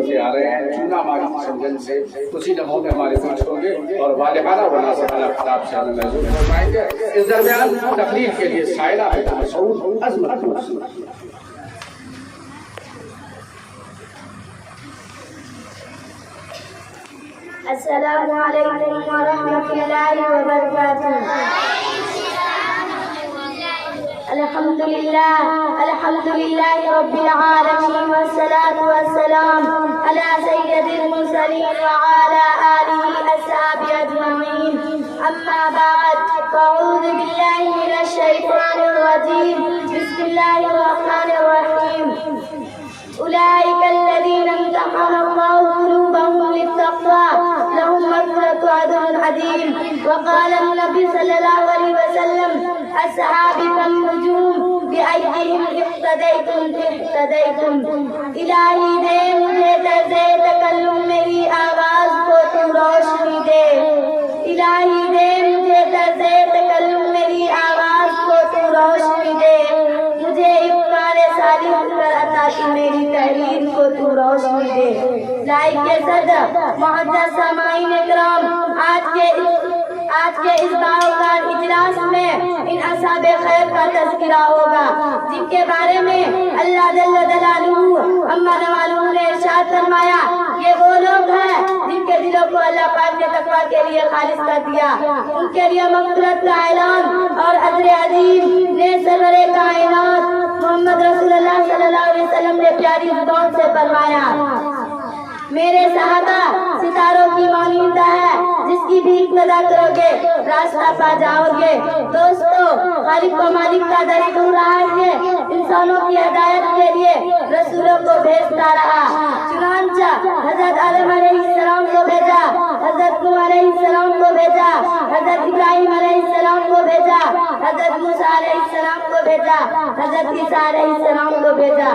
سے آ رہے ہیں چونا ماری سمجھن سے اسی لمحوں میں ہمارے بیچ ہوں گے اور والہانہ و ناصحانہ خطاب سے ہمیں محظوظ فرمائیں گے. اس درمیان تقریر کے لیے سائلہ بنت مسعود عظمت مسعود. السلام علیکم ورحمۃ اللہ وبرکاتہ. الحمد للہ رب العالمین والصلاة والسلام علی سید المرسلین وعلی آلہ اصحابہ اجمعین. اما بعد فاعوذ باللہ من الشیطان الرجیم. بسم اللہ الرحمن الرحیم. أولئك الذين امتحن الله قلوبهم للتقوى لهم مغفرة وأجر عظيم. وقال النبي صلى الله عليه وسلم الصحاب كالنجوم بأيهم اقتديتم اهتديتم. الہی دے مجھے طرز تکلم میری آواز کو تو روشنی دے. الہی دے مجھے طرز تکلم میری آواز کو تو روشنی دے. مجھے افکار صالح کر عطا کی میری تحریر کو تو روشنی دے. لائق کے صدر معزز سامعین اکرام، آج کے اس باوقار اجلاس میں ان اصحاب خیر کا تذکرہ ہوگا جن کے بارے میں اللہ جل جلالہ عما نوالہ نے ارشاد فرمایا یہ وہ لوگ ہیں جن کے دلوں کو اللہ پاک نے تقویٰ کے لیے خالص کر دیا. ان کے لیے مغفرت کا اعلان اور اجر عظیم نے سرور کائنات محمد رسول اللہ صلی اللہ علیہ وسلم نے پیاری زبان سے فرمایا. میرے صحابہ ستاروں کی مانندہ ہے جس کی بھی اقتدا کرو گے راستہ پا جاؤ گے. دوستو، خالق و مالک کا دستور رہا ہے انسانوں کی ہدایت کے لیے رسولوں کو بھیجتا رہا. چنانچہ حضرت آدم علیہ السلام کو بھیجا، حضرت نوح علیہ السلام کو بھیجا، حضرت ابراہیم علیہ السلام کو بھیجا، حضرت موسیٰ علیہ السلام کو بھیجا، حضرت عیسیٰ علیہ السلام کو بھیجا.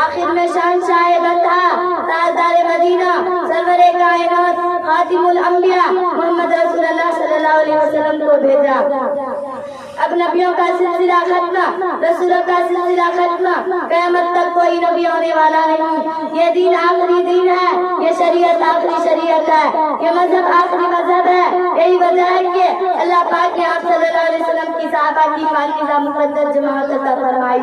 آخر میں شہنشاہ بطحا تاجدار مدینہ سرور کائنات خاتم الانبیاء محمد رسول اللہ صلی اللہ علیہ وسلم کو بھیجا. اب نبیوں کا سلسلہ ختم، رسولوں کا سلسلہ ختم، قیامت تک کوئی نبی ہونے والا نہیں. یہ دین آخری دین ہے، یہ شریعت آخری شریعت ہے، یہ مذہب آخری مذہب ہے. یہی وجہ ہے کہ اللہ پاک نے آپ صلی اللہ علیہ وسلم کی صحابہ کی پاکیزہ مقدس جماعت عطا فرمائی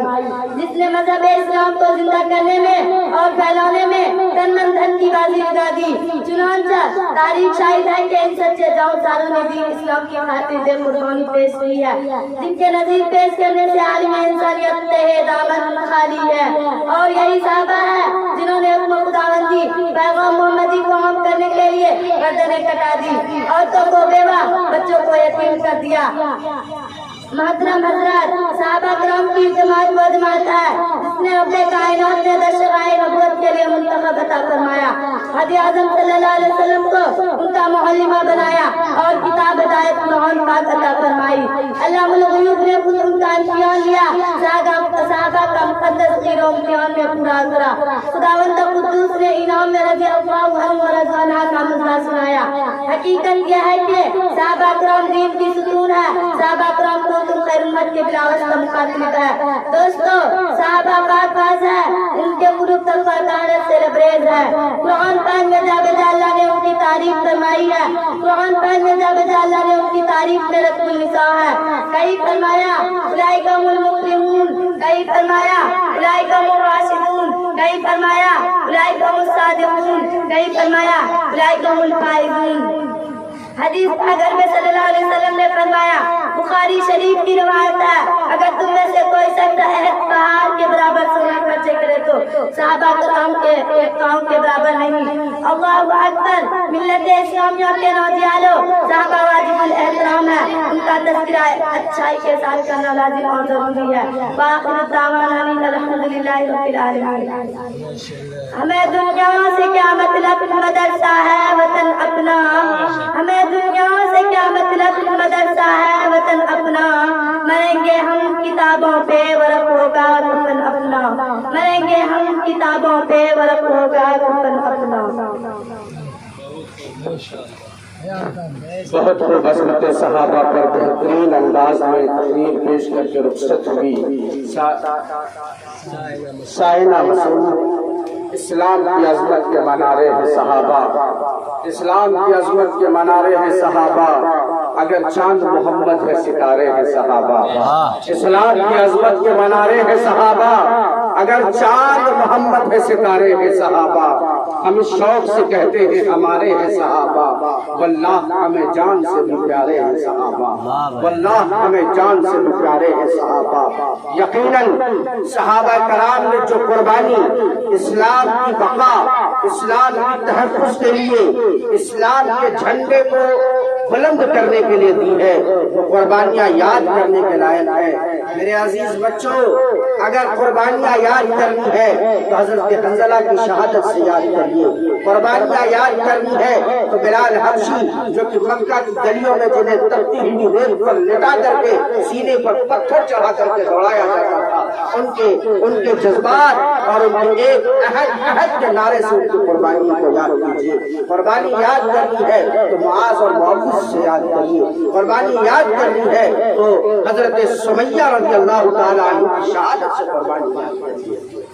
جس نے مذہب اسلام کو زندہ کرنے میں اور پھیلانے میں تن من دھن کی بازی لگا دی. چنانچہ تاریخ شاہد ہے کہ ان سچے جاؤساروں نے دین اسلام کی خاطر دے قربانی پیش کی ہے جن کے نظیر پیش کرنے سے عالم انسانیت تہے دامن خالی ہے. اور یہی صحابہ ہے جنہوں نے حکم خداوندی پیغام محمدی کو عام کرنے کے لیے گردنیں کٹا دی، عورتوں کو بیوہ، بچوں کو یتیم کر دیا. محترم حضرات، صحابہ کرام کی جماعت وہ جماعت ہے جس نے اپنے کائنات نے دشغائے نبوت کے لیے منتخب عطا فرمایا. حضرت اعظم صلی اللہ علیہ وسلم کو ان کا معلمہ بنایا اور کتاب ہدایت قرآن پاک عطا فرمائی. علام الغیوب نے خود ان کا امتحان لیا، صحابہ کا مقدس غیر و امتحان میں پورا کرا. خداوند قدوس نے انعام میں رضی اللہ عنہ و رضی عنہ کا مسئلہ سنایا. حقیقت یہ ہے کہ صحابہ کرام دین کی ستون ہے. صحابہ کرام کو تم خیر امت کے بلاوت کا مخاطب ہے. دوستو، صحابہ پاک باز ہے، ان کے قلوب تقویٰ طہارت سے لبریز ہے. قرآن پاک میں جا بجا اللہ نے ان کی تعریف فرمائی ہے. قرآن پاک میں جا بجا اللہ نے ان کی تعریف میں رتب النساء ہے. کئی فرمایا اولئک هم المفلحون، کئی فرمایا اولئک هم الراشدون، کئی فرمایا اولئک هم الصادقون، کئی فرمایا اولئک هم الفائزون. حدیث اگر میں صلی اللہ علیہ وسلم نے فرمایا، بخاری شریف کی روایت ہے، اگر تم میں سے کوئی شخص احد پہاڑ کے برابر سونا خرچے کرے تو صحابہ کرام کے ایک پاؤں کے برابر نہیں. اللہ اکبر. ملت اسلامیہ کے نوجوانوں، صحابہ واجب الاحترام ہے، ان کا تذکرہ اچھائی کے ساتھ کرنا لازم اور ضروری ہے. وآخر دعوانا الحمدللہ رب العالمین. ہمیں دنیا سے کیا مطلب، مدرسہ ہے وطن اپنا. ہمیں دنیا سے کیا مطلب، مدرسہ ہے وطن اپنا. مریں گے ہم کتابوں پہ ورق ہوگا کفن اپنا. مریں گے ہم کتابوں پہ ورق ہوگا کفن اپنا. بہت خوب عظمت صحابہ پر بہترین انداز میں تقریر پیش کر کے رخصت ہوئی سائنہ مسعود اسلام کی عظمت کے منارے ہیں صحابہ، اسلام کی عظمت کے منارے ہیں صحابہ، اگر چاند محمد ہے ستارے ہیں صحابہ، اسلام کی عظمت کے منارے ہیں صحابہ، اگر چاند محمد ہے ستارے ہیں صحابہ، ہم اس شوق سے کہتے ہیں ہمارے ہیں صحابہ، واللہ ہمیں جان سے بھی پیارے ہیں صحابہ، واللہ ہمیں جان سے بھی پیارے ہیں صحابہ۔ یقیناً صحابہ کرام نے جو قربانی اسلام کی بقا، اسلام کی تحفظ کے لیے، اسلام کے جھنڈے کو بلند کرنے کے لیے دی ہے، وہ قربانیاں یاد کرنے کے لائق ہے۔ میرے عزیز بچوں، اگر قربانیاں یاد کرنی ہے تو حضرت حنظلہ کی شہادت سے یاد کریے، قربانیاں یاد کرنی ہے تو بلال حبشی جو کہ مکہ کی گلیوں میں جنہیں تپتی ہوئی ریت پر لٹا کر کے سینے پر پتھر چڑھا کر کے دوڑایا جاتا تھا، ان کے جذبات اور ان کے ایک عہد کے نعرے سے ان کی قربانی کو یاد کیجیے۔ قربانی یاد کرنی ہے تو معاذ اور معوذ سے یاد کریے، قربانی یاد کرنی ہے تو حضرت سمیہ رضی اللہ تعالیٰ عنہ کی شہادت سے قربانی یاد کریے۔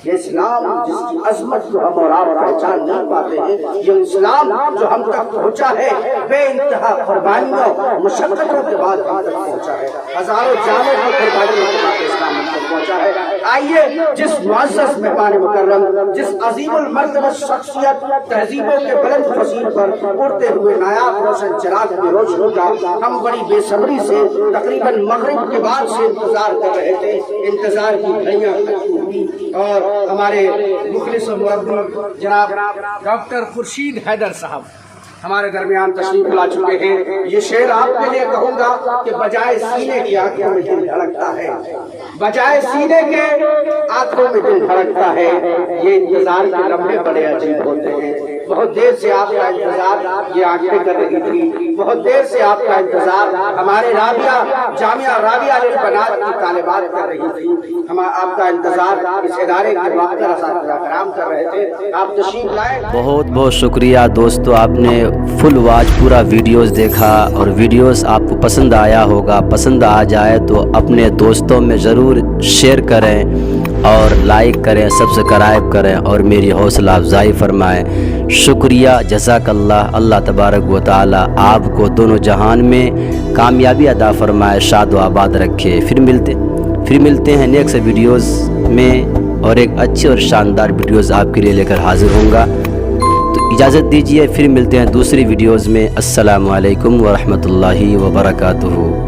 یہ اسلام جس کی عظمت کو ہم اور آپ پہچان نہیں پاتے ہیں، یہ اسلام جو ہم تک پہنچا ہے بے انتہا قربانیوں مشقتوں کے بعد ہم تک پہنچا ہے، ہزاروں جانوں کی قربانیوں کے بعد اسلام ہم تک پہنچا ہے۔ آئیے جس معزز مہمان مکرم، جس عظیم المرتبہ شخصیت، تہذیبوں کے بلند فصیل پر اڑتے ہوئے نایاب روشن چراغ کی روشنی کا ہم بڑی بے صبری سے تقریباً مغرب کے بعد سے انتظار کر رہے تھے، انتظار کی گھڑیاں ختم ہوئی اور ہمارے مخلص و مربی جناب ڈاکٹر خورشید حیدر صاحب ہمارے درمیان تشریف لا چکے ہیں۔ یہ شعر آپ کے لیے کہوں گا کہ بجائے سینے کی آنکھوں میں دل دھڑکتا ہے، بجائے سینے کے آنکھوں میں دل دھڑکتا ہے، یہ انتظار کے لمحے بڑے عجیب ہوتے ہیں۔ بہت دیر سے آپ کا انتظار یہ آنکھیں کر رہی تھی، بہت دیر سے آپ کا انتظار ہمارے رابعہ جامعہ رابعہ للبنات کی طالبات کر رہی تھی، ہم آپ کا انتظار اس ادارے کے باقی اساتذہ کرام کر رہے تھے۔ آپ تشریف لائے۔ بہت بہت شکریہ دوستو، آپ نے فل واچ پورا ویڈیوز دیکھا اور ویڈیوز آپ کو پسند آیا ہوگا۔ پسند آ جائے تو اپنے دوستوں میں ضرور شیئر کریں اور لائک کریں، سبسکرائب کریں اور میری حوصلہ افزائی فرمائیں۔ شکریہ، جزاک اللہ۔ اللہ تبارک و تعالی آپ کو دونوں جہان میں کامیابی عطا فرمائے، شاد و آباد رکھے۔ پھر ملتے ہیں نیکسٹ ویڈیوز میں اور ایک اچھی اور شاندار ویڈیوز آپ کے لیے لے کر حاضر ہوں گا۔ تو اجازت دیجیے، پھر ملتے ہیں دوسری ویڈیوز میں۔ السلام علیکم ورحمۃ اللہ وبرکاتہ۔